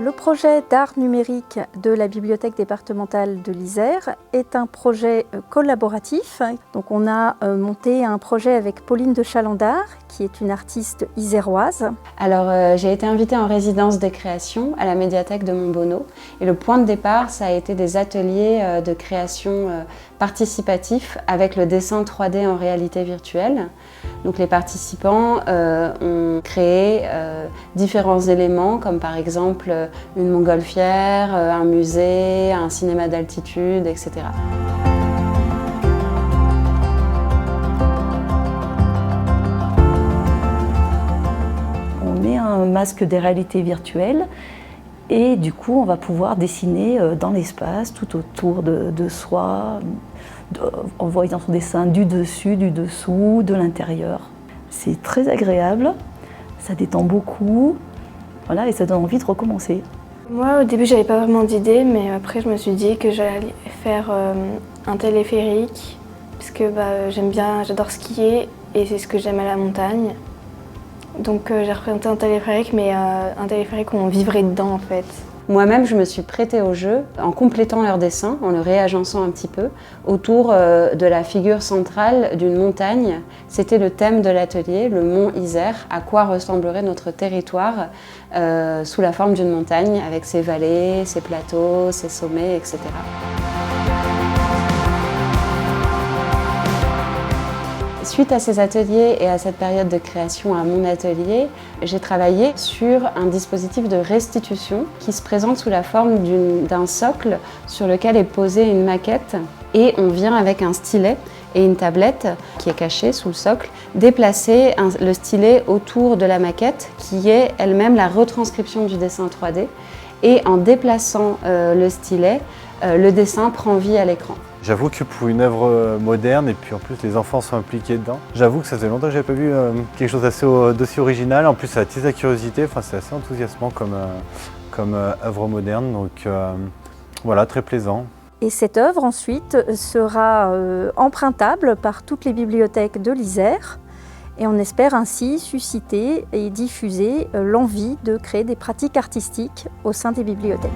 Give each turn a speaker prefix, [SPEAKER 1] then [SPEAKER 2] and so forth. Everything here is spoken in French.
[SPEAKER 1] le projet d'art numérique de la Bibliothèque départementale de l'Isère est un projet collaboratif. Donc on a monté un projet avec Pauline de Chalandard, qui est une artiste iséroise.
[SPEAKER 2] Alors j'ai été invitée en résidence de création à la médiathèque de Montbonneau. Et le point de départ, ça a été des ateliers de création participatifs avec le dessin 3D en réalité virtuelle. Donc les participants ont créé différents éléments, comme par exemple une montgolfière, un musée, un cinéma d'altitude, etc.
[SPEAKER 3] On met un masque de réalité virtuelle et du coup on va pouvoir dessiner dans l'espace, tout autour de soi, en voyant son dessin du dessus, du dessous, de l'intérieur. C'est très agréable, ça détend beaucoup, voilà, et ça donne envie de recommencer.
[SPEAKER 4] Moi au début j'avais pas vraiment d'idée, mais après je me suis dit que j'allais faire un téléphérique, parce que j'aime bien, j'adore skier et c'est ce que j'aime à la montagne. Donc j'ai représenté un téléphérique, mais un téléphérique où on vivrait dedans en fait.
[SPEAKER 2] Moi-même, je me suis prêtée au jeu en complétant leur dessin, en le réagençant un petit peu, autour de la figure centrale d'une montagne. C'était le thème de l'atelier, le mont Isère, à quoi ressemblerait notre territoire sous la forme d'une montagne, avec ses vallées, ses plateaux, ses sommets, etc. Suite à ces ateliers et à cette période de création à mon atelier, j'ai travaillé sur un dispositif de restitution qui se présente sous la forme d'un socle sur lequel est posée une maquette et on vient avec un stylet et une tablette qui est cachée sous le socle, déplacer le stylet autour de la maquette qui est elle-même la retranscription du dessin 3D et en déplaçant le stylet, le dessin prend vie à l'écran.
[SPEAKER 5] J'avoue que pour une œuvre moderne, et puis en plus les enfants sont impliqués dedans, j'avoue que ça faisait longtemps que je n'avais pas vu quelque chose d'aussi original. En plus ça attise la curiosité, enfin, c'est assez enthousiasmant comme œuvre moderne, donc voilà, très plaisant.
[SPEAKER 1] Et cette œuvre ensuite sera empruntable par toutes les bibliothèques de l'Isère et on espère ainsi susciter et diffuser l'envie de créer des pratiques artistiques au sein des bibliothèques.